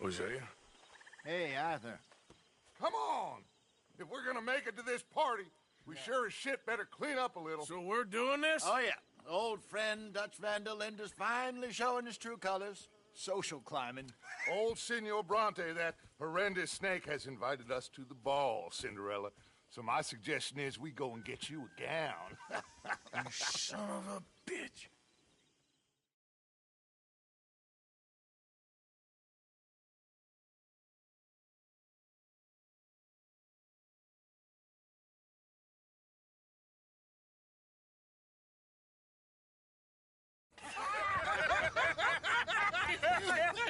Hosea? Hey, Arthur. Come on! If we're gonna make it to this party, we sure as shit better clean up a little. So we're doing this? Oh, yeah. Old friend Dutch Van der Linder's finally showing his true colors. Social climbing. Old Senor Bronte, that horrendous snake, has invited us to the ball, Cinderella. So my suggestion is we go and get you a gown. You son of a bitch.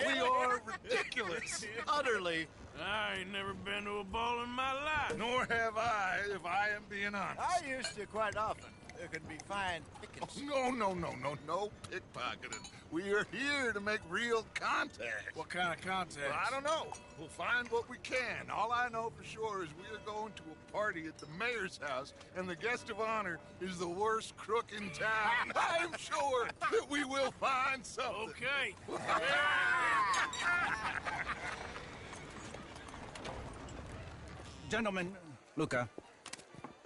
We are ridiculous. Utterly. I ain't never been to a ball in my life. Nor have I, if I am being honest. I used to quite often. There can be fine pickings. No pickpocketing. We are here to make real contact. What kind of contact? Well, I don't know. We'll find what we can. All I know for sure is we are going to a party at the mayor's house, and the guest of honor is the worst crook in town. I'm sure that we will find something. Okay. Gentlemen, Luca,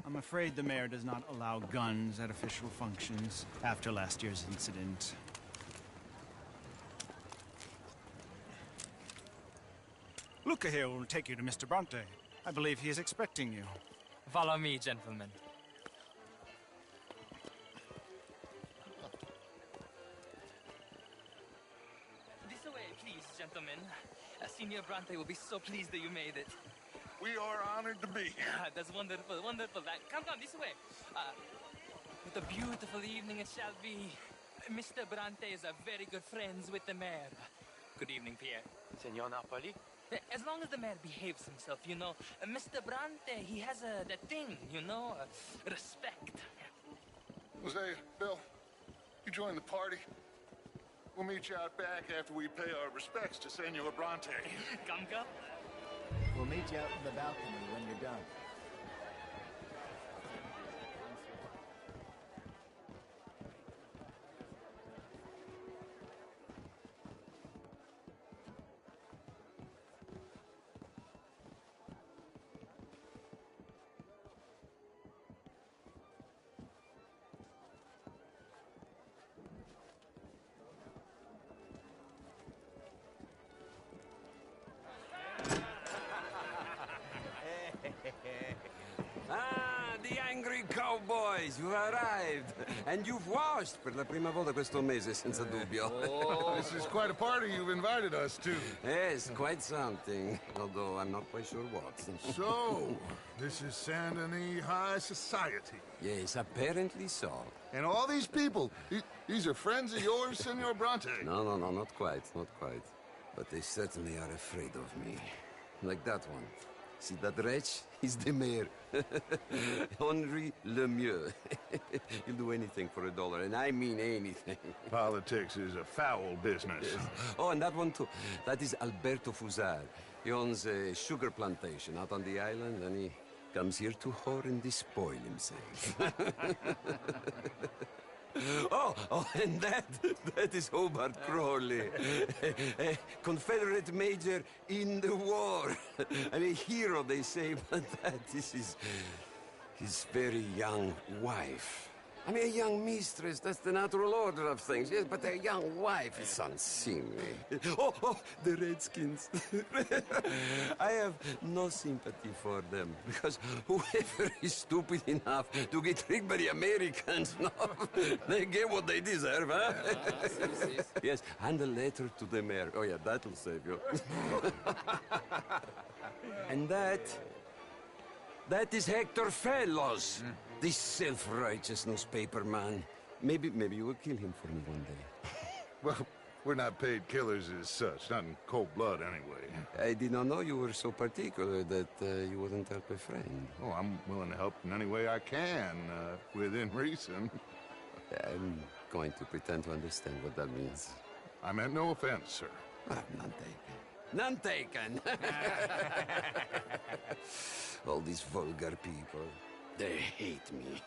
I'm afraid the mayor does not allow guns at official functions after last year's incident. Luca here will take you to Mr. Bronte. I believe he is expecting you. Follow me, gentlemen. This way, please, gentlemen. Senior Bronte will be so pleased that you made it. We are honored to be here. That's wonderful, wonderful. Come, this way. What a beautiful evening it shall be. Mr. Bronte is a very good friends with the mayor. Good evening, Pierre. Senor Napoli? As long as the mayor behaves himself, you know. Mr. Bronte, he has that thing, you know, respect. Hosea, Bill, you join the party. We'll meet you out back after we pay our respects to Senor Bronte. Come. We'll meet you out in the balcony when you're done. Ah, the angry cowboys, you've arrived. And you've washed per la prima volta questo mese, senza dubbio. This is quite a party you've invited us to. Yes, quite something. Although I'm not quite sure what. So, this is Saint Denis High Society. Yes, apparently so. And all these people, these are friends of yours, Senor Bronte? No, not quite, not quite. But they certainly are afraid of me. Like that one. See that wretch? He's the mayor. Henri Lemieux. He'll do anything for $1, and I mean anything. Politics is a foul business. Yes. Oh, and that one too. That is Alberto Fusar. He owns a sugar plantation out on the island, and he comes here to whore and despoil himself. Oh, and that is Hobart Crawley, a Confederate major in the war. I mean, a hero, they say, but that is his very young wife. I mean, a young mistress, that's the natural order of things, yes, but a young wife is unseemly. Oh, the Redskins. I have no sympathy for them, because whoever is stupid enough to get tricked by the Americans, no, they get what they deserve, huh? Yes, and a letter to the mayor. Oh, yeah, that'll save you. And that is Hector Fellows. This self-righteous newspaper man. Maybe you will kill him for me one day. Well, we're not paid killers as such, not in cold blood anyway. I did not know you were so particular that you wouldn't help a friend. Oh, I'm willing to help in any way I can, within reason. I'm going to pretend to understand what that means. I meant no offense, sir. None taken. None taken! All these vulgar people. They hate me.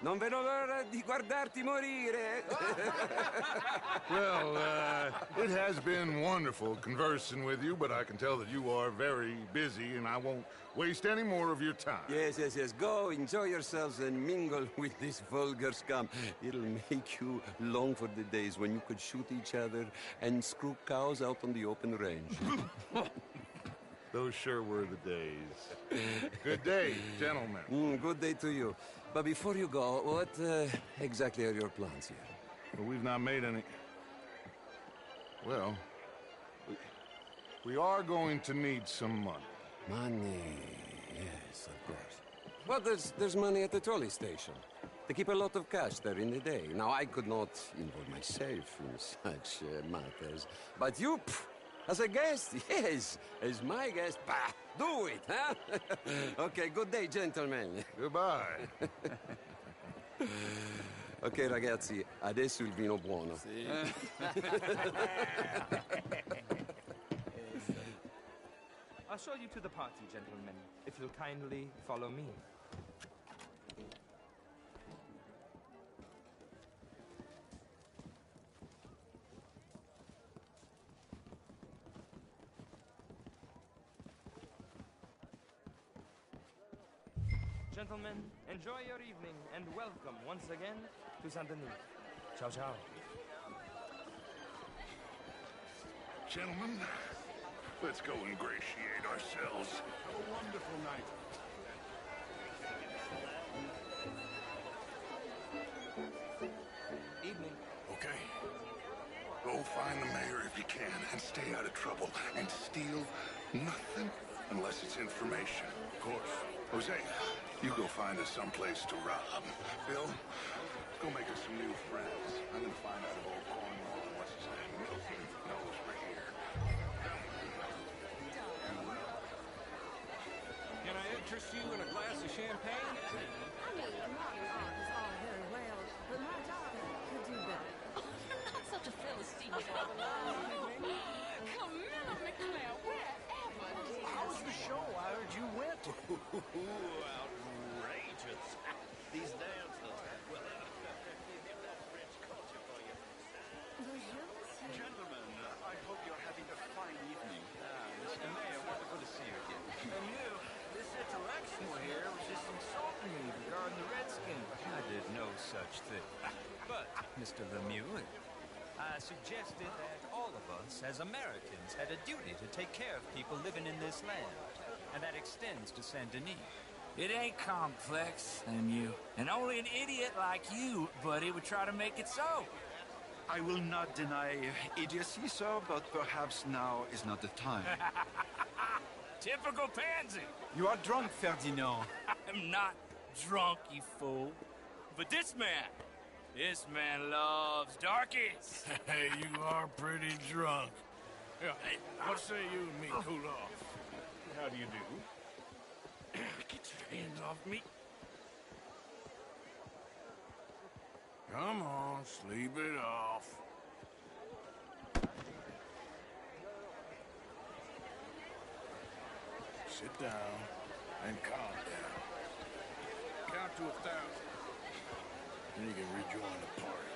Non vedo l'ora di guardarti morire. Well, it has been wonderful conversing with you, but I can tell that you are very busy, and I won't waste any more of your time. Yes. Go, enjoy yourselves, and mingle with this vulgar scum. It'll make you long for the days when you could shoot each other and screw cows out on the open range. Those sure were the days. Good day, gentlemen. Good day to you. But before you go, what exactly are your plans here? Well, we've not made any... Well, we are going to need some money. Money, yes, of course. Well, there's money at the trolley station. They keep a lot of cash there in the day. Now, I could not involve myself in such matters. But you, as a guest, yes, as my guest, bah, do it, huh? Okay, good day, gentlemen. Goodbye. Ok, ragazzi, adesso il vino buono. I'll show you to the party, gentlemen, if you'll kindly follow me. Gentlemen, enjoy your evening and welcome once again to Saint Denis. Ciao, ciao. Gentlemen, let's go ingratiate ourselves. Have a wonderful night. Evening. Okay. Go find the mayor if you can and stay out of trouble and steal nothing unless it's information. Of course. Jose, you go find us someplace to rob. Bill, go make us some new friends. I'm gonna find out if old Cornwall and what's his name, Milton, knows we're here. Can I interest you in a glass of champagne? I mean, modern art is all very well, but my daughter could do better. You're not such a Philistine, Camilla McClare, wherever. How was the show? I heard you went. Outrageous. These dancers. Well, French culture for you. Gentlemen, I hope you're having a fine evening. Mr. Mayor, wonderful to see you again. And you, this intellectual here was just insulting me regarding the Redskins. I did no such thing. But, Mr. Lemieux, I suggested that all of us, as Americans, had a duty to take care of people living in this land. And that extends to Saint Denis. It ain't complex, Lemieux. And only an idiot like you, buddy, would try to make it so. I will not deny idiocy, sir, but perhaps now is not the time. Typical pansy. You are drunk, Ferdinand. I'm not drunk, you fool. But this man loves darkies. Hey, you are pretty drunk. Yeah, hey, what say you and me cool off? How do you do? Get your hands off me. Come on, sleep it off. Sit down and calm down. Count to 1,000. Then you can rejoin the party.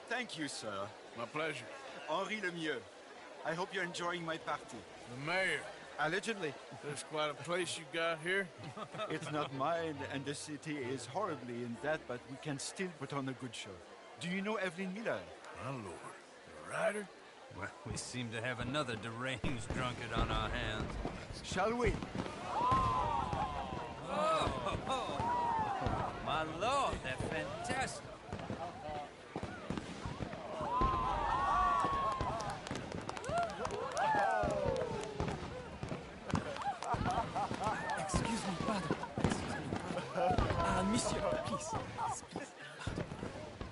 Thank you, sir. My pleasure. Henri Lemieux. I hope you're enjoying my party. The mayor. Allegedly. There's quite a place you got here. It's not mine, and the city is horribly in debt, but we can still put on a good show. Do you know Evelyn Miller? My lord. The writer? Well, we seem to have another deranged drunkard on our hands. Shall we? My lord, they're fantastic. Excuse me, pardon. Monsieur, please.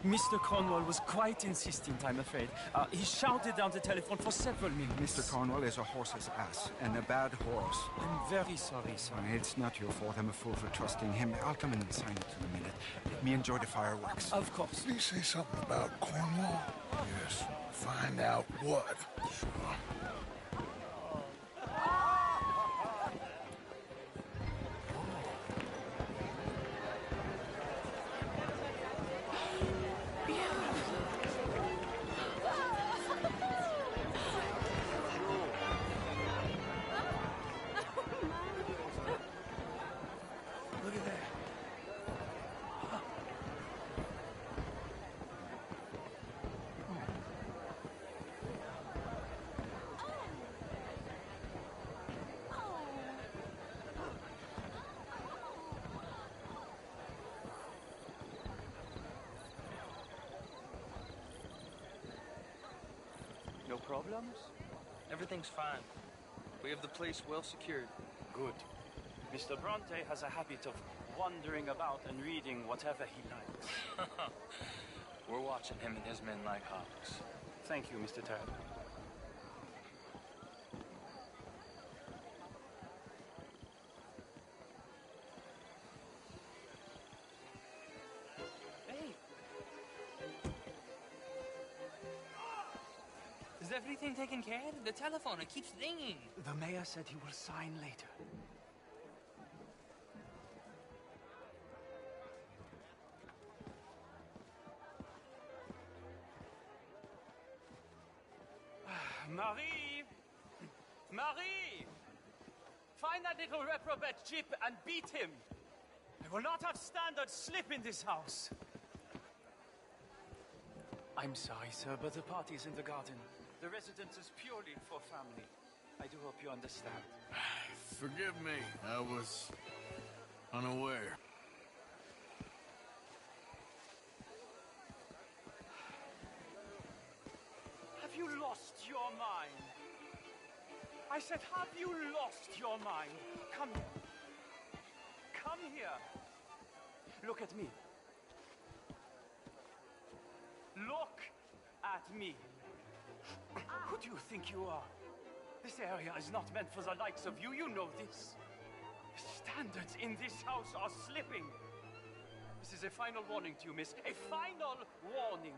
Mr. Cornwall was quite insistent, I'm afraid. He shouted down the telephone for several minutes. Mr. Cornwall is a horse's ass, and a bad horse. I'm very sorry, sir. It's not your fault. I'm a fool for trusting him. I'll come in and sign it in a minute. Let me enjoy the fireworks. Of course. Did he say something about Cornwall? Yes. Find out what. problems? Everything's fine. We have the place well secured. Good. Mr. Bronte has a habit of wandering about and reading whatever he likes. We're watching him and his men like hawks. Thank you, Mr. Turner. Hey! Is everything taken care of? The telephone, it keeps ringing. The mayor said he will sign later. Marie! Marie! Find that little reprobate Jip and beat him! I will not have standards slip in this house! I'm sorry, sir, but the party's in the garden. The residence is purely for family. I do hope you understand. Forgive me, I was unaware. Have you lost your mind? I said, have you lost your mind? Come here. Come here. Look at me. Look at me. Who do you think you are? This area is not meant for the likes of you. You know this. The standards in this house are slipping. This is a final warning to you, miss. A final warning.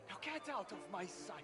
Now get out of my sight.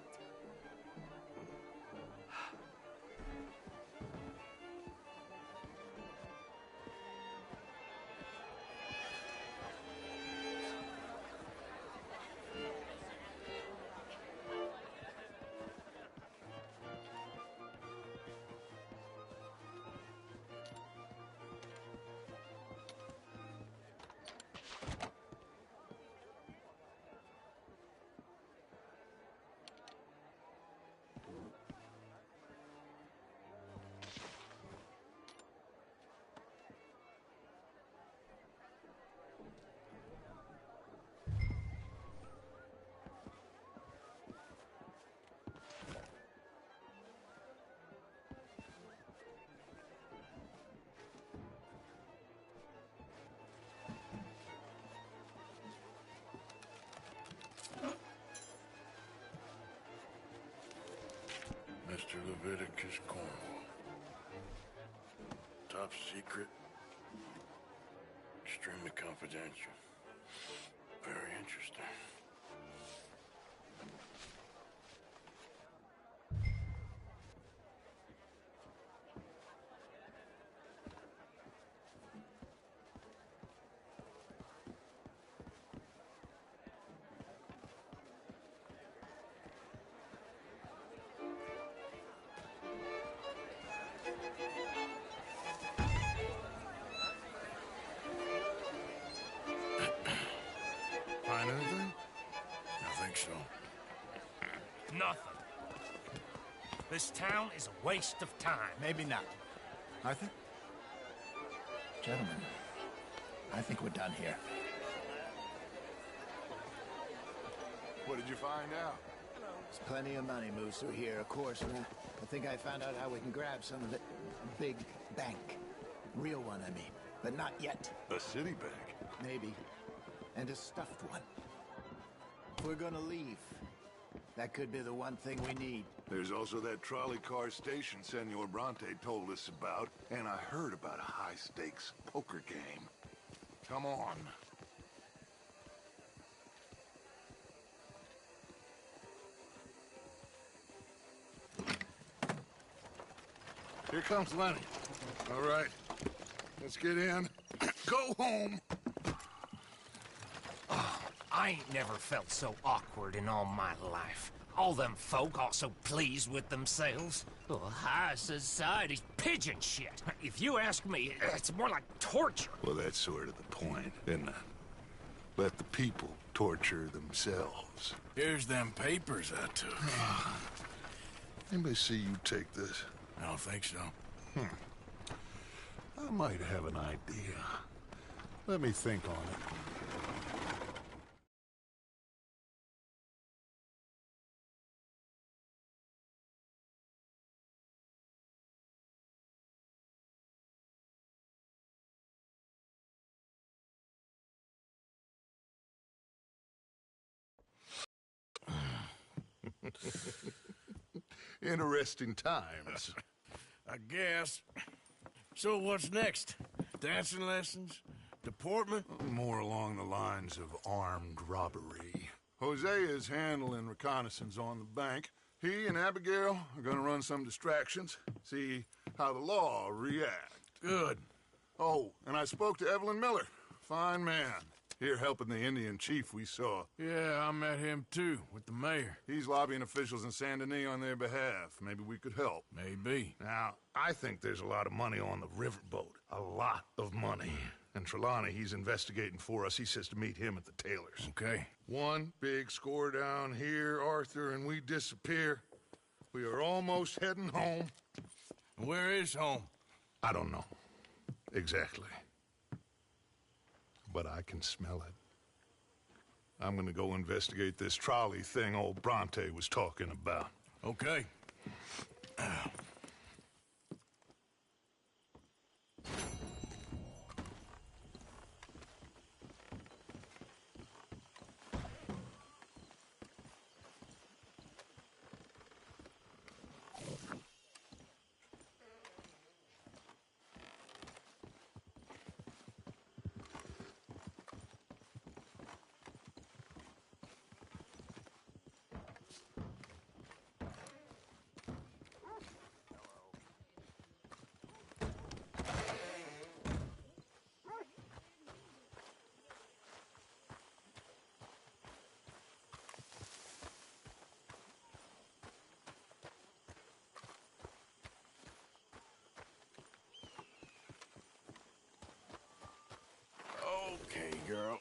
Mr. Leviticus Cornwall. Top secret. Extremely confidential. Very interesting. Find anything? I think so. Nothing. This town is a waste of time. Maybe not. I think... Gentlemen, I think we're done here. What did you find out? There's plenty of money moves through here, of course, and I think I found out how we can grab some of it. A big bank. Real one, I mean. But not yet. A city bank? Maybe. And a stuffed one. If we're gonna leave, that could be the one thing we need. There's also that trolley car station Senor Bronte told us about, and I heard about a high-stakes poker game. Come on. Here comes Lenny. All right, let's get in. Go home. I ain't never felt so awkward in all my life. All them folk all so pleased with themselves. Oh, high society's pigeon shit. If you ask me, it's more like torture. Well, that's sort of the point, isn't it? Let the people torture themselves. Here's them papers I took. Anybody see you take this? I don't think so. I might have an idea. Let me think on it. Interesting times. I guess. So what's next? Dancing lessons? Deportment? More along the lines of armed robbery. Hosea is handling reconnaissance on the bank. He and Abigail are gonna run some distractions, see how the law react. Good. Oh, and I spoke to Evelyn Miller. Fine man. Here helping the Indian chief we saw. Yeah, I met him too, with the mayor. He's lobbying officials in Saint Denis on their behalf. Maybe we could help. Maybe. Now, I think there's a lot of money on the riverboat. A lot of money. And Trelawney, he's investigating for us. He says to meet him at the Taylor's. Okay. One big score down here, Arthur, and we disappear. We are almost heading home. Where is home? I don't know. Exactly. But I can smell it. I'm gonna go investigate this trolley thing old Bronte was talking about. Okay. Okay, girl.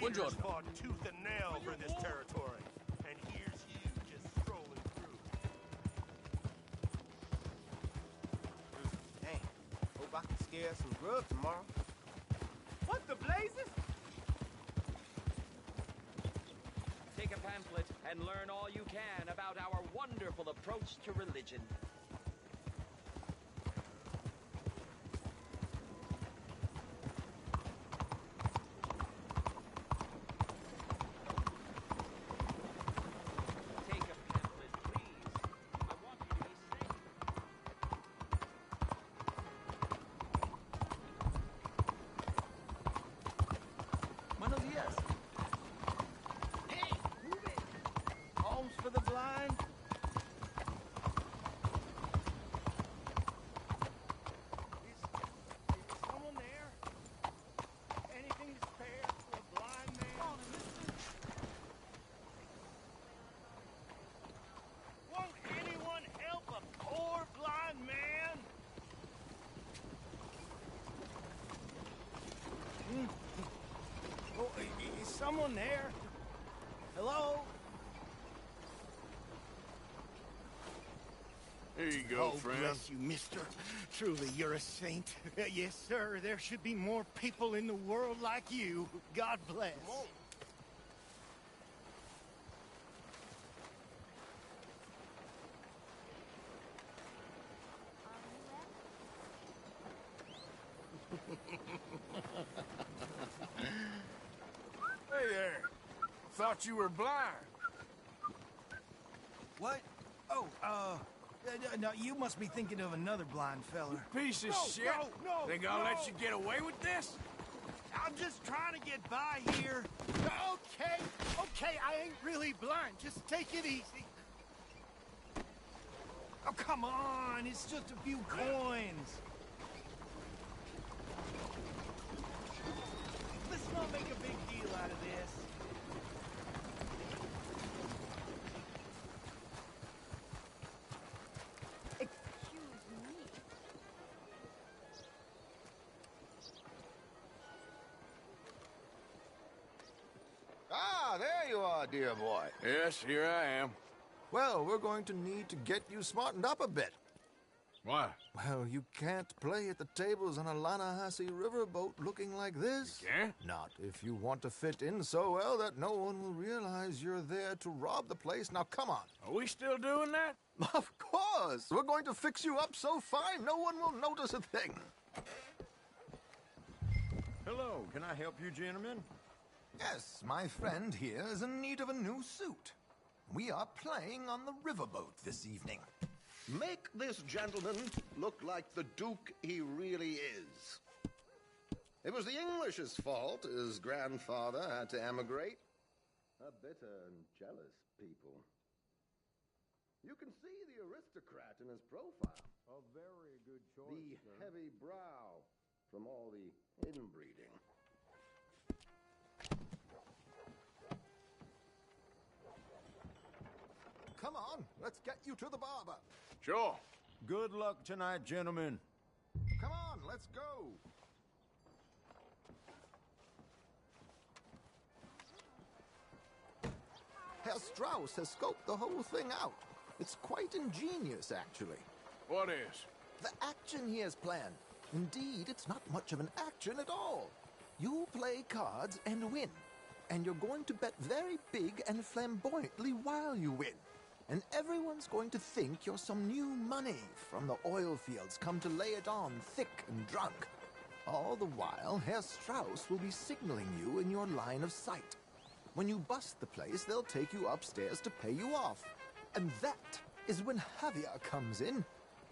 Raiders fought tooth and nail for this territory, and here's you just strolling through. Dang, hope I can scare some grub tomorrow. What the blazes? Take a pamphlet and learn all you can about our wonderful approach to religion. anyone there? Hello? Here you go, Oh, friend. bless you, mister. Truly, you're a saint. Yes, sir. There should be more people in the world like you. God bless. Hey there. Thought you were blind. What? Oh, no, you must be thinking of another blind fella. Piece of shit. No, They gonna let you get away with this? I'm just trying to get by here. Okay, I ain't really blind. Just take it easy. Oh, come on. It's just a few coins. Let's not make a big deal out of this. Ah, there you are, dear boy. Yes, here I am. Well, we're going to need to get you smartened up a bit. Why? Well, you can't play at the tables on a Lanahassee riverboat looking like this. You can't? Not if you want to fit in so well that no one will realize you're there to rob the place. Now, come on. Are we still doing that? Of course. We're going to fix you up so fine no one will notice a thing. Hello, can I help you, gentlemen? Yes, my friend here is in need of a new suit. We are playing on the riverboat this evening. Make this gentleman look like the Duke he really is. It was the English's fault his grandfather had to emigrate. A bitter and jealous people. You can see the aristocrat in his profile. A very good choice, The sir. heavy brow from all the inbreeding. Come on, let's get you to the barber. Sure. Good luck tonight, gentlemen. Come on, let's go. Herr Strauss has scoped the whole thing out. It's quite ingenious, actually. What is? The action he has planned. Indeed, it's not much of an action at all. You play cards and win. And you're going to bet very big and flamboyantly while you win. And everyone's going to think you're some new money from the oil fields come to lay it on thick and drunk. All the while, Herr Strauss will be signaling you in your line of sight. When you bust the place, they'll take you upstairs to pay you off. And that is when Javier comes in,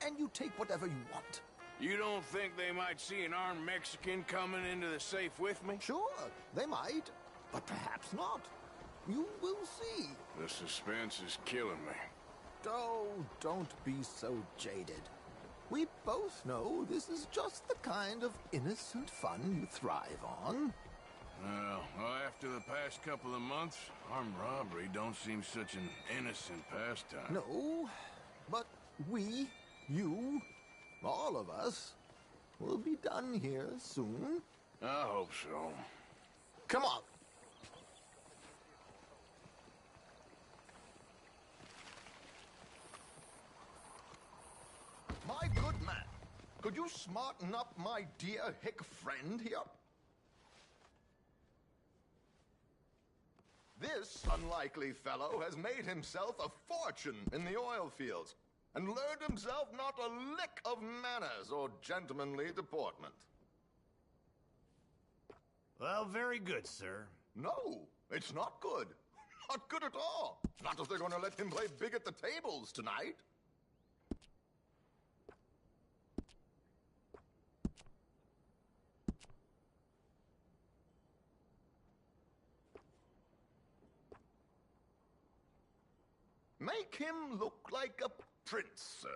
and you take whatever you want. You don't think they might see an armed Mexican coming into the safe with me? Sure, they might, but perhaps not. You will see. The suspense is killing me. Oh, don't be so jaded. We both know this is just the kind of innocent fun you thrive on. Well, after the past couple of months, armed robbery don't seem such an innocent pastime. No, but we, you, all of us, will be done here soon. I hope so. Come on. My good man, could you smarten up my dear hick friend here? This unlikely fellow has made himself a fortune in the oil fields and learned himself not a lick of manners or gentlemanly deportment. Well, very good, sir. No, it's not good. Not good at all. Not if they're going to let him play big at the tables tonight. Make him look like a prince, sir.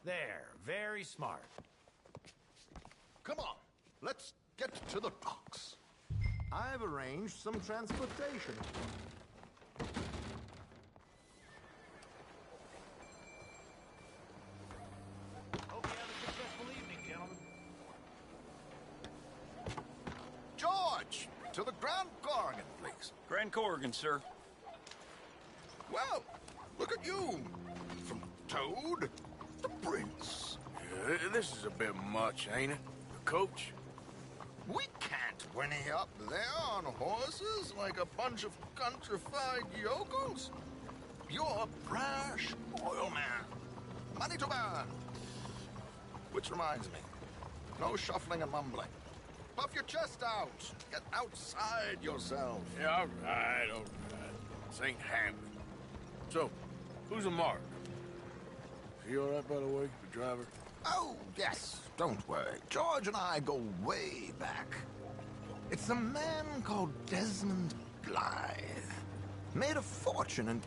There, very smart. Come on, let's get to the docks. I've arranged some transportation. Hope you have a successful evening, gentlemen. George, to the Grand Corrigan, please. Grand Corrigan, sir. Well, look at you. From Toad to Prince. Yeah, this is a bit much, ain't it? The coach? We can't whinny up there on horses like a bunch of countrified yokels. You're a brash oil man. Money to burn. Which reminds me, no shuffling and mumbling. Puff your chest out. Get outside yourself. Yeah, all right. This ain't happening. So, who's a mark? Is he all right, by the way, the driver? Oh, yes, don't worry. George and I go way back. It's a man called Desmond Blythe. Made a fortune in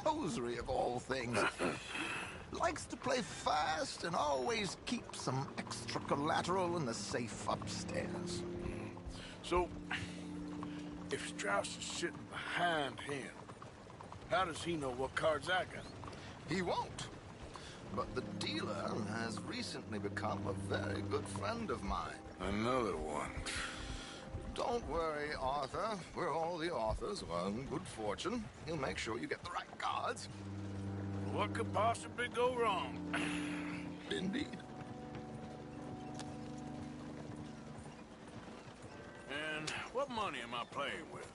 hosiery of all things. Likes to play fast and always keeps some extra collateral in the safe upstairs. So, if Strauss is sitting behind him, how does he know what cards I got? He won't. But the dealer has recently become a very good friend of mine. Another one. Don't worry, Arthur. We're all the authors of our own good fortune. He'll make sure you get the right cards. What could possibly go wrong? Indeed. And what money am I playing with?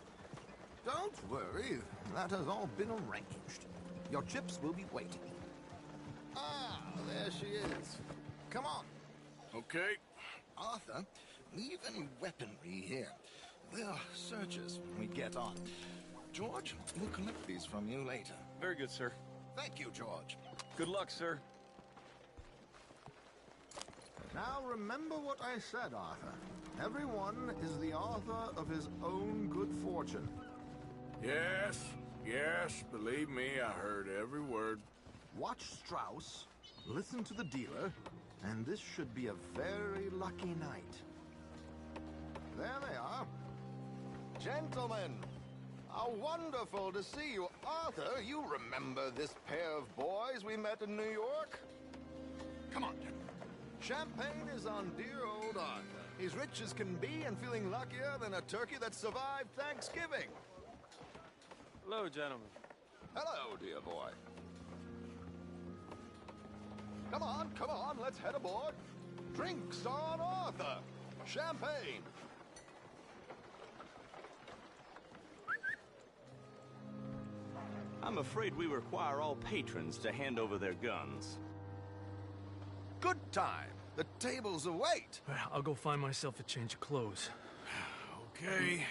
Don't worry. That has all been arranged. Your chips will be waiting. Ah, there she is. Come on. Okay. Arthur, leave any weaponry here. They'll search us when we get on. George, we'll collect these from you later. Very good, sir. Thank you, George. Good luck, sir. Now remember what I said, Arthur. Everyone is the author of his own good fortune. Yes, believe me, I heard every word. Watch Strauss, listen to the dealer, and this should be a very lucky night. There they are. Gentlemen, how wonderful to see you. Arthur, you remember this pair of boys we met in New York? Come on, gentlemen. Champagne is on dear old Arthur. He's rich as can be and feeling luckier than a turkey that survived Thanksgiving. Hello, gentlemen. Hello, dear boy. Come on, let's head aboard. Drinks on Arthur. Champagne. I'm afraid we require all patrons to hand over their guns. Good time. The tables await. I'll go find myself a change of clothes. Okay.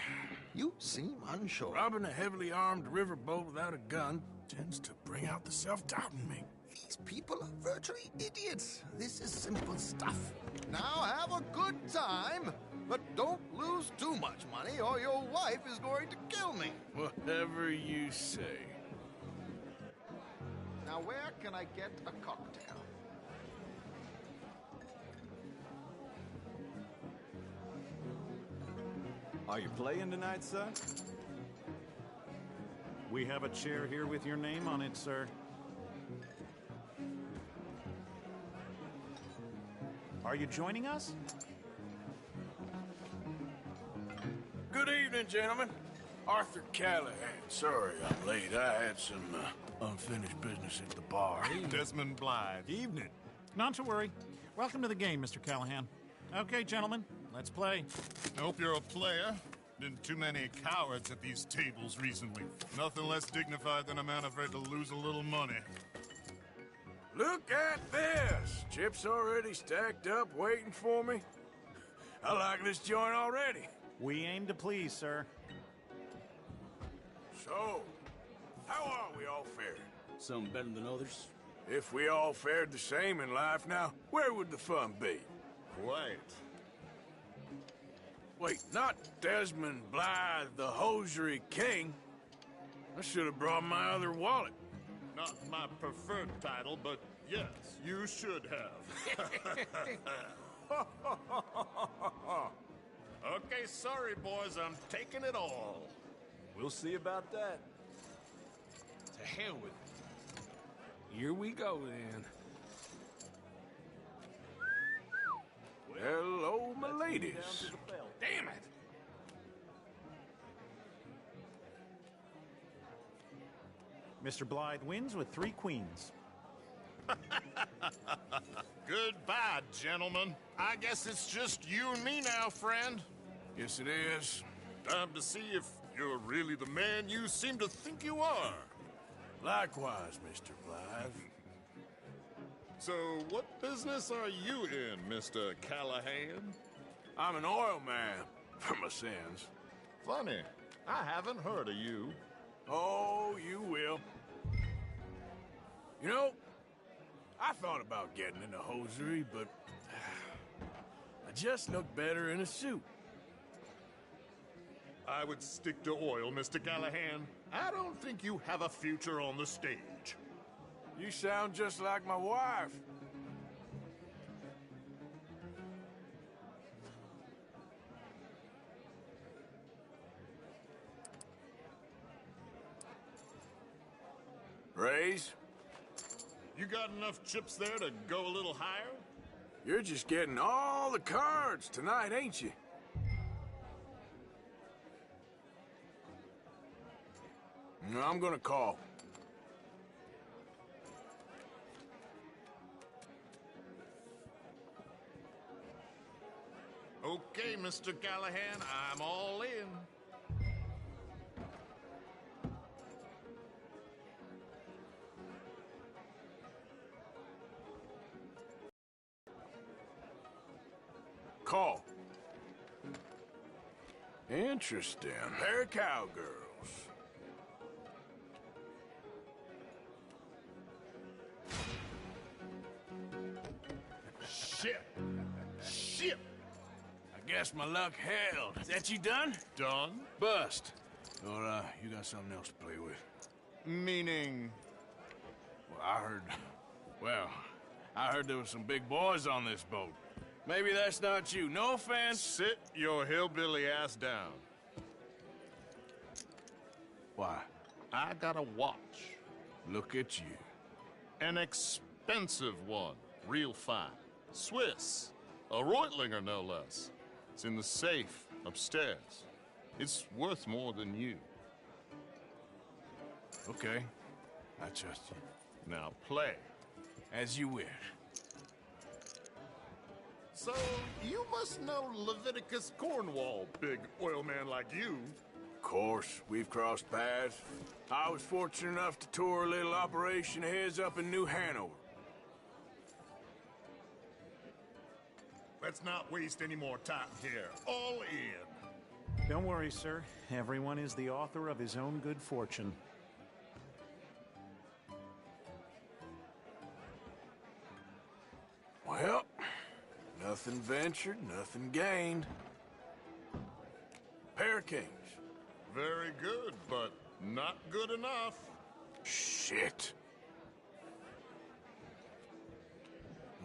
You seem unsure. Robbing a heavily armed riverboat without a gun tends to bring out the self-doubt in me. These people are virtually idiots. This is simple stuff. Now have a good time, but don't lose too much money or your wife is going to kill me. Whatever you say. Now where can I get a cocktail? Are you playing tonight, son? We have a chair here with your name on it, sir. Are you joining us? Good evening, gentlemen. Arthur Callahan. Sorry I'm late. I had some unfinished business at the bar. Desmond Blythe. Evening. Not to worry. Welcome to the game, Mr. Callahan. Okay, gentlemen, let's play. I hope you're a player. Been too many cowards at these tables recently. Nothing less dignified than a man afraid to lose a little money. Look at this! Chips already stacked up, waiting for me. I like this joint already. We aim to please, sir. So, how are we all fared? Some better than others. If we all fared the same in life now, where would the fun be? Quiet. Wait, not Desmond Blythe, the hosiery king. I should have brought my other wallet. Not my preferred title, but Yes, you should have. Okay, sorry, boys. I'm taking it all. We'll see about that. To hell with it. Here we go, then. Hello, my ladies. Damn it! Mr. Blythe wins with 3 queens. Goodbye, gentlemen. I guess it's just you and me now, friend. Yes, it is. Time to see if you're really the man you seem to think you are. Likewise, Mr. Blythe. So, what business are you in, Mr. Callahan? I'm an oil man, for my sins. Funny, I haven't heard of you. Oh, you will. You know, I thought about getting into hosiery, but I just look better in a suit. I would stick to oil, Mr. Callahan. I don't think you have a future on the stage. You sound just like my wife. Raise? You got enough chips there to go a little higher? You're just getting all the cards tonight, ain't you? No, I'm gonna call. Okay, Mr. Callahan, I'm all in. Call. Interesting. Pair of cowgirls. Shit! Shit! I guess my luck held. Is that you done? Done? Bust. Or, you got something else to play with? Meaning? Well, I heard there was some big boys on this boat. Maybe that's not you. No offense. Sit your hillbilly ass down. Why? I got a watch. Look at you. An expensive one. Real fine. Swiss. A Reutlinger, no less. It's in the safe upstairs. It's worth more than you. Okay. I trust you. Now play. As you wish. So, you must know Leviticus Cornwall, big oil man like you. Of course, we've crossed paths. I was fortunate enough to tour a little operation of his up in New Hanover. Let's not waste any more time here. All in. Don't worry, sir. Everyone is the author of his own good fortune. Well, nothing ventured, nothing gained. Pair of kings. Very good, but not good enough. Shit.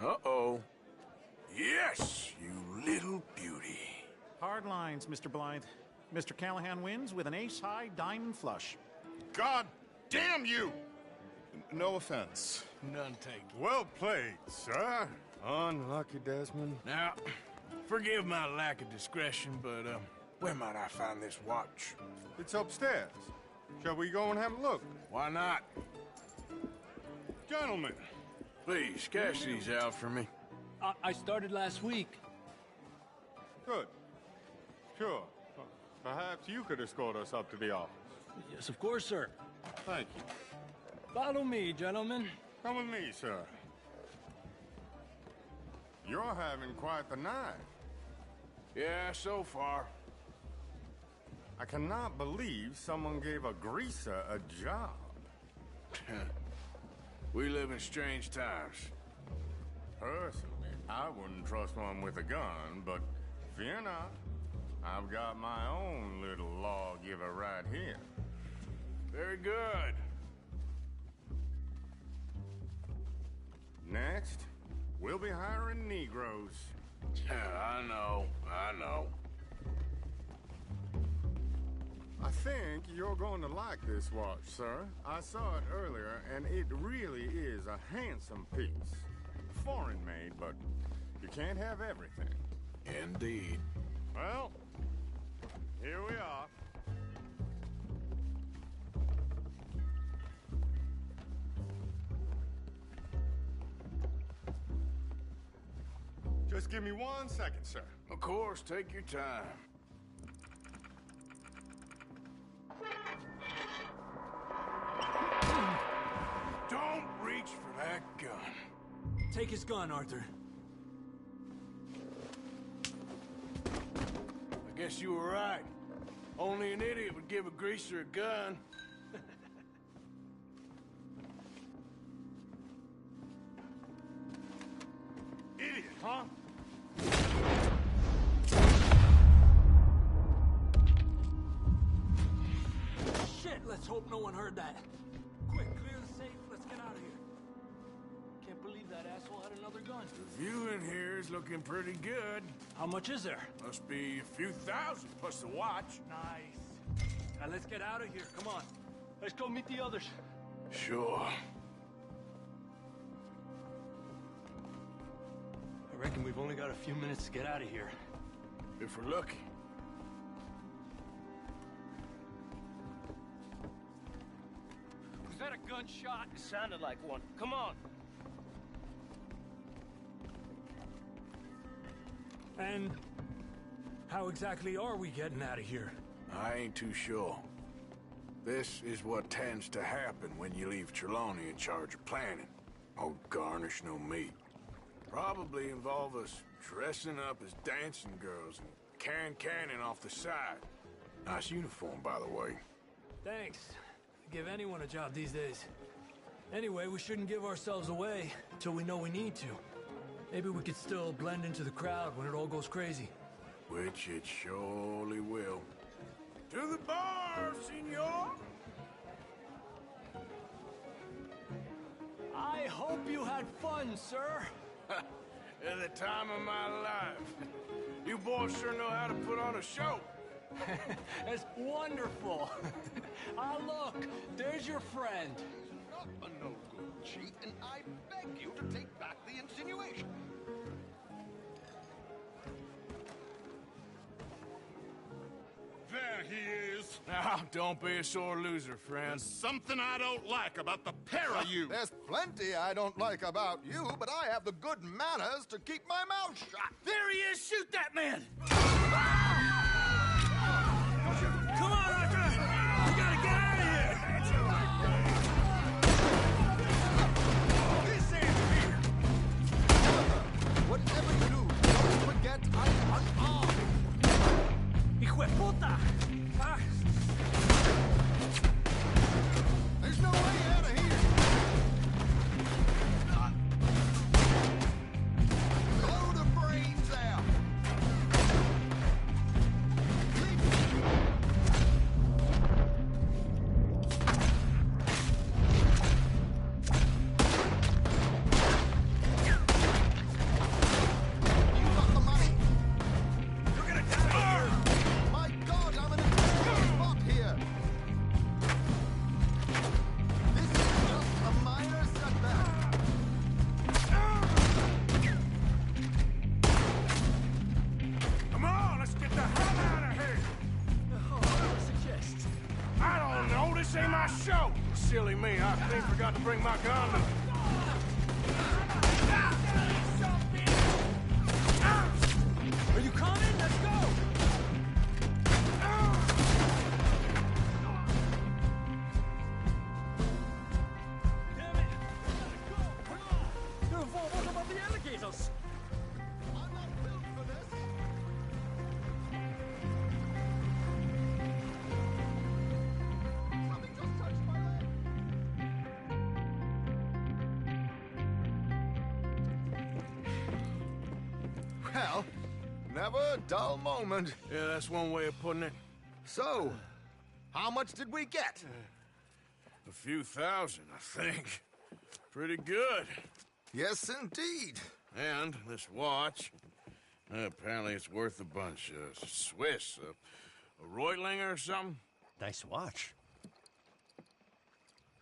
Uh-oh. Yes, you little beauty. Hard lines, Mr. Blythe. Mr. Callahan wins with an ace-high diamond flush. God damn you! No offense. None taken. Well played, sir. Unlucky, Desmond. Now, forgive my lack of discretion, but, where might I find this watch? It's upstairs. Shall we go and have a look? Why not? Gentlemen. Please, cash these out for me. I started last week. Good. Sure. Perhaps you could escort us up to the office. Yes, of course, sir. Thank you. Follow me, gentlemen. Come with me, sir. You're having quite the night. Yeah, so far. I cannot believe someone gave a greaser a job. We live in strange times. Personally, I wouldn't trust one with a gun, but fear not. I've got my own little lawgiver right here. Very good. Next, we'll be hiring Negroes. I know. I think you're going to like this watch, sir. I saw it earlier, and it really is a handsome piece. Foreign made, but you can't have everything. Indeed. Well, here we are. Just give me 1 second, sir. Of course, take your time. Don't reach for that gun. Take his gun, Arthur. I guess you were right. Only an idiot would give a greaser a gun. Idiot, huh? Shit, let's hope no one heard that. Quick, clear the safe, let's get out of here. Can't believe that asshole had another gun. The view in here is looking pretty good. How much is there? Must be a few thousand, plus the watch. Nice. Now let's get out of here, come on. Let's go meet the others. Sure. I reckon we've only got a few minutes to get out of here. If we're lucky. Was that a gunshot? It sounded like one. Come on. And how exactly are we getting out of here? I ain't too sure. This is what tends to happen when you leave Trelawney in charge of planning. Oh, garnish no meat. Probably involve us dressing up as dancing girls and cannon off the side. Nice uniform, by the way. Thanks. Give anyone a job these days. Anyway, we shouldn't give ourselves away until we know we need to. Maybe we could still blend into the crowd when it all goes crazy. Which it surely will. To the bar, senor! I hope you had fun, sir. At the time of my life. You boys sure know how to put on a show. That's wonderful. Ah, look, there's your friend. Not a no-good cheat, and I beg you to take back the insinuation. There he is. Now, don't be a sore loser, friend. There's something I don't like about the pair of you. There's plenty I don't like about you, but I have the good manners to keep my mouth shut. There he is! Shoot that man! Come on, Arthur! We gotta get out of here! This ain't here! Whatever you do, don't forget I'm unarmed. Hijo de puta! Ah. There's no way out of here! Blow the brains out! You got the money! You're gonna die here! My God, I'm in a terrible spot here! This is just a minor setback. Come on, let's get the hell out of here! Oh, what do you suggest? I don't know, this ain't my show! Silly me, I think forgot to bring my gun. Are you coming? Let's go! Damn it! Come on! You're what about the alligators? I'm not built for this. Something just touched my leg. Well, never a dull moment. Yeah, that's one way of putting it. So, how much did we get? A few thousand, I think. Pretty good. Yes, indeed. And this watch, apparently it's worth a bunch. Swiss, a Reutlinger or something? Nice watch.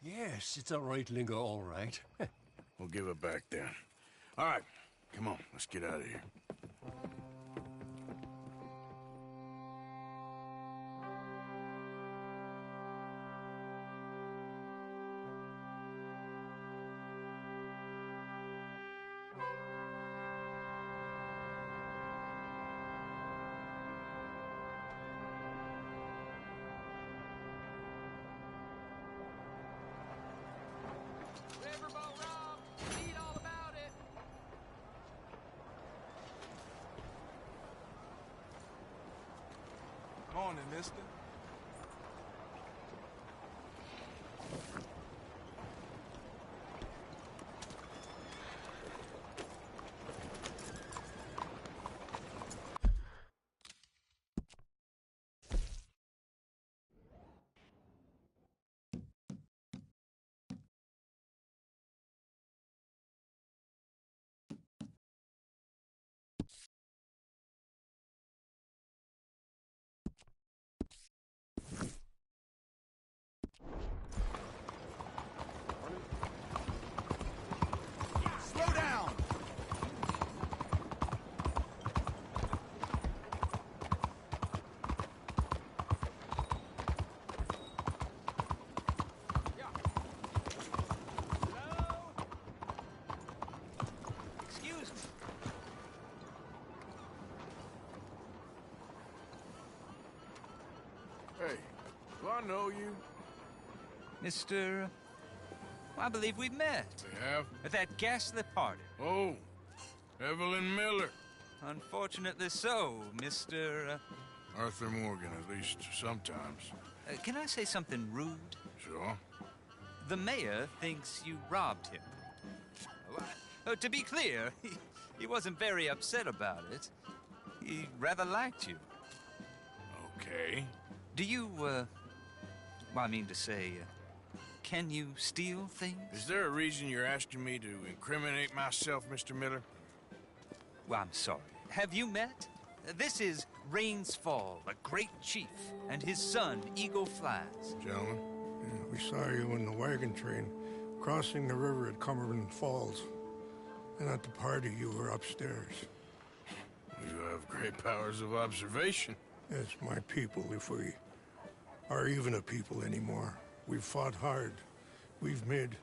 Yes, it's a Reutlinger, all right. We'll give it back then. All right, come on, let's get out of here. Morning, mister. Slow down! Excuse me. Hey, do I know you? Mr. I believe we've met. We have? At that ghastly party. Oh, Evelyn Miller. Unfortunately so, Mr. Arthur Morgan, at least sometimes. Can I say something rude? Sure. The mayor thinks you robbed him. To be clear, he wasn't very upset about it. He rather liked you. Okay. Do you, well, I mean to say, can you steal things? Is there a reason you're asking me to incriminate myself, Mr. Miller? Well, I'm sorry. Have you met? This is Rains Fall, a great chief, and his son, Eagle Flies. Gentlemen? Yeah, we saw you in the wagon train crossing the river at Cumberland Falls. And at the party, you were upstairs. You have great powers of observation. Yes, my people, if we are even a people anymore. We've fought hard. We've made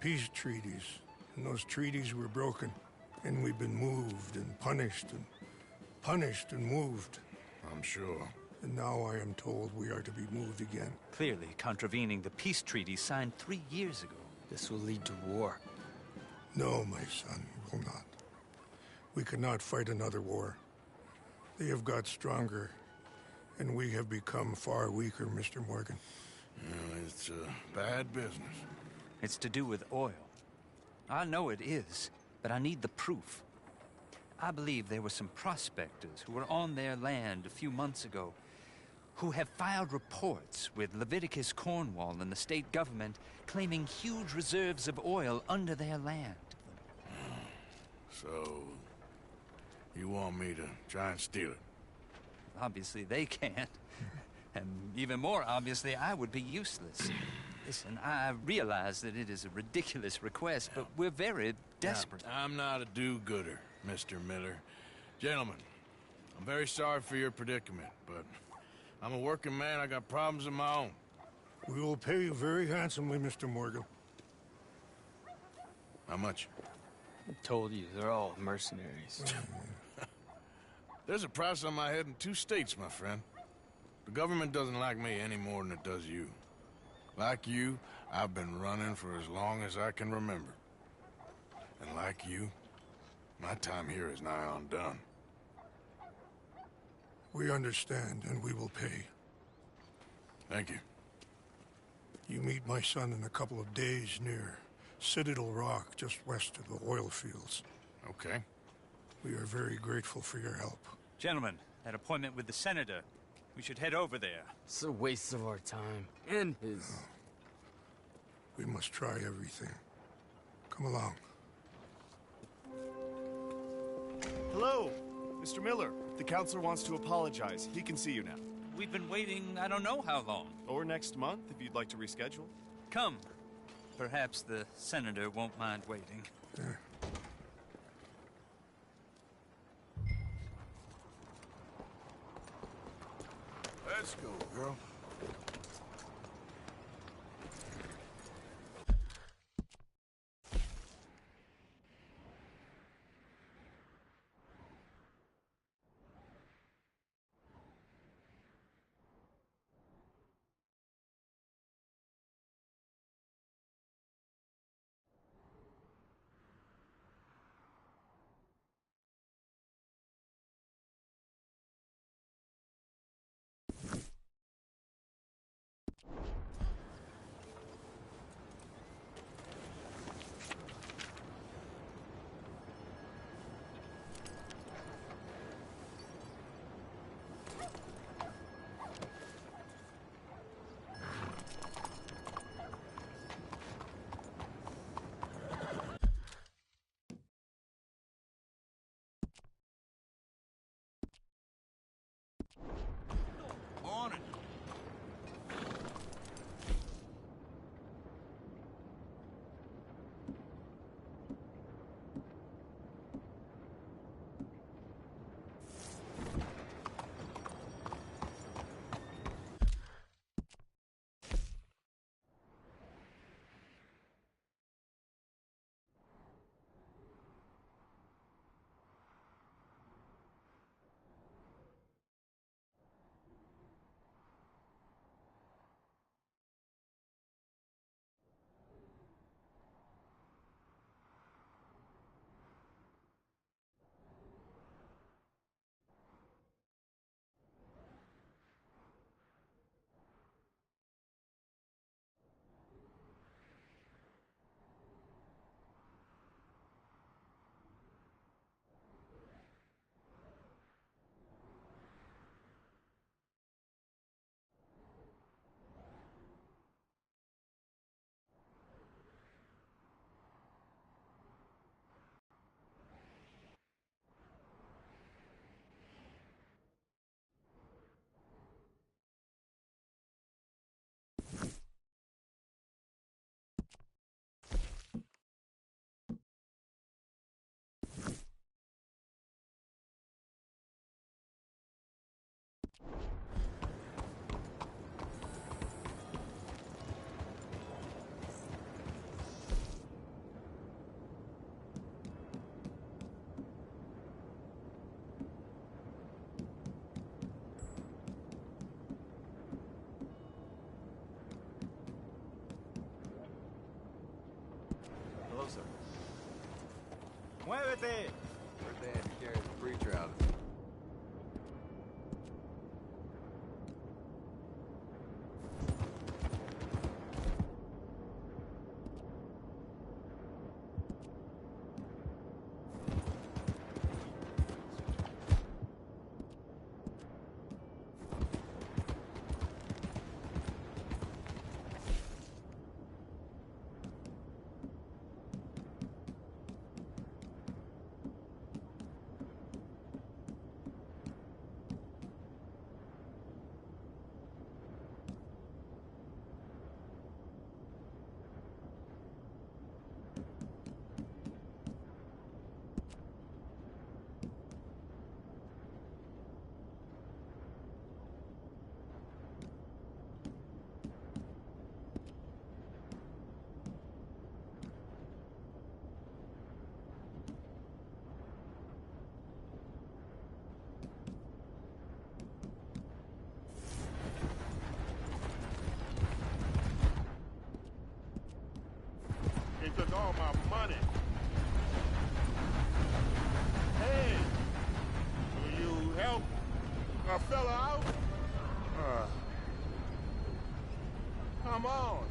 peace treaties, and those treaties were broken. And we've been moved and punished and moved. I'm sure. And now I am told we are to be moved again. Clearly contravening the peace treaty signed 3 years ago. This will lead to war. No, my son, it will not. We cannot fight another war. They have got stronger, and we have become far weaker, Mr. Morgan. It's bad business. It's to do with oil. I know it is, but I need the proof. I believe there were some prospectors who were on their land a few months ago who have filed reports with Leviticus Cornwall and the state government claiming huge reserves of oil under their land. So, you want me to try and steal it? Obviously they can't. And even more obviously, I would be useless. Listen, I realize that it is a ridiculous request, but we're very desperate. Now, I'm not a do-gooder, Mr. Miller. Gentlemen, I'm very sorry for your predicament, but I'm a working man. I got problems of my own. We will pay you very handsomely, Mr. Morgan. How much? I told you, they're all mercenaries. There's a price on my head in 2 states, my friend. The government doesn't like me any more than it does you. Like you, I've been running for as long as I can remember. And like you, my time here is nigh undone. We understand, and we will pay. Thank you. You meet my son in a couple of days near Citadel Rock, just west of the oil fields. Okay. We are very grateful for your help. Gentlemen, that appointment with the senator. We should head over there. It's a waste of our time. And his. We must try everything. Come along. Mr. Miller, the counselor wants to apologize. He can see you now. We've been waiting I don't know how long. Or next month, if you'd like to reschedule. Come. Perhaps the senator won't mind waiting. Let's go, girl. Morning. Hello, sir. Muévete! Where'd they have to carry the preacher out of? He took all my money. Hey, will you help a fella out? Come on.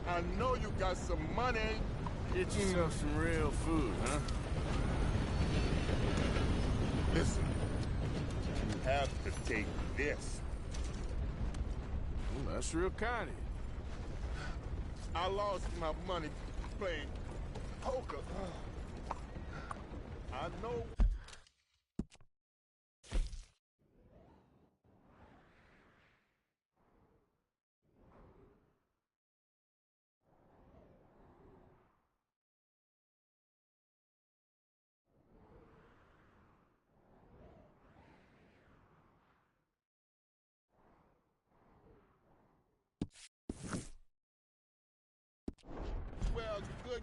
I know you got some money. Get yourself some real food, huh? Listen, you have to take this. Well, that's real kind of you. I lost my money playing poker. I know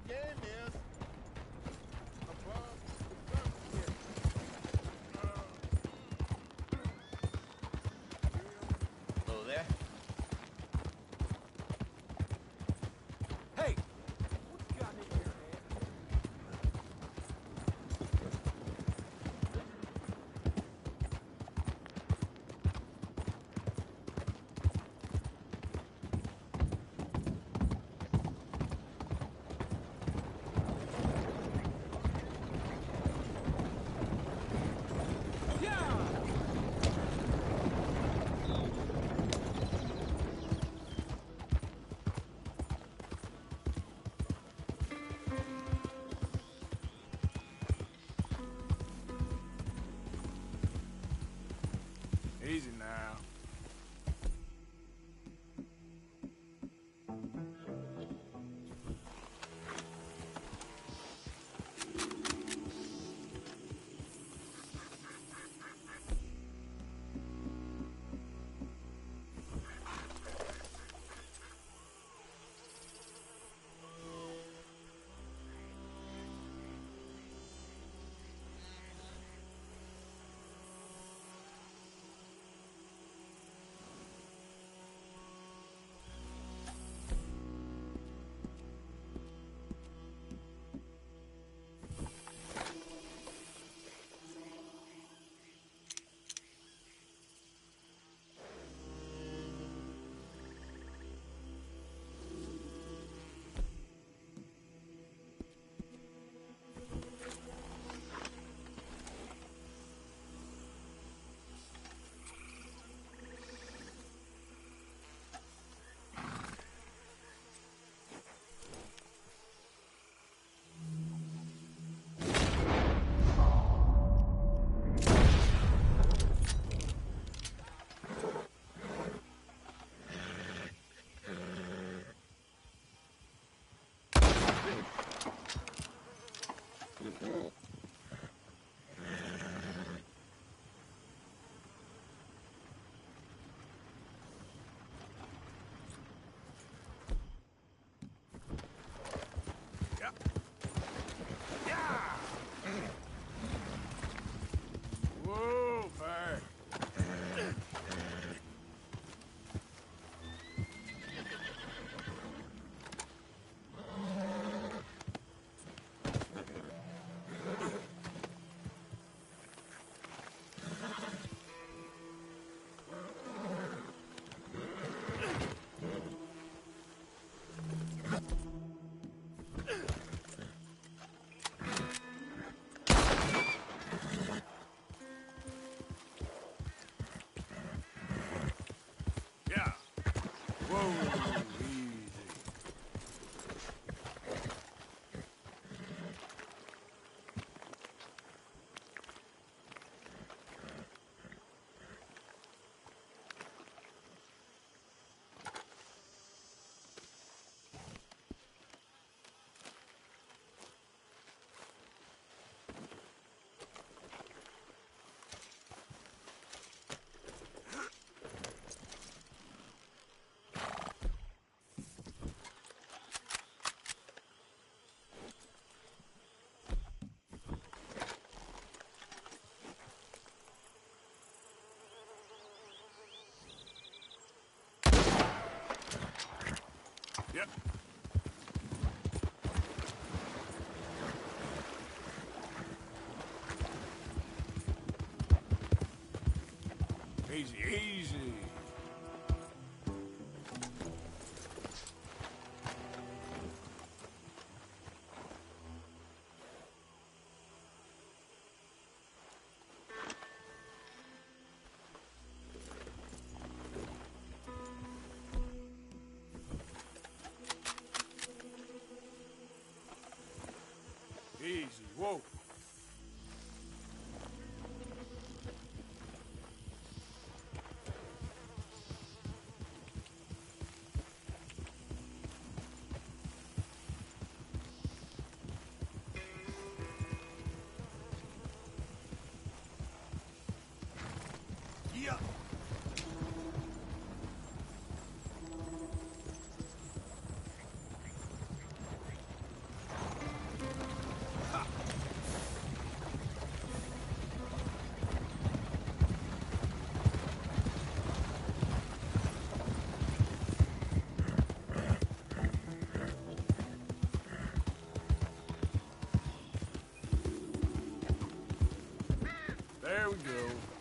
again, miss. Hello there. Hey! Easy now. Whoa, Barry. Yeah. Whoa, easy. Yep. Easy, easy. Easy, whoa. Yeah. There we go.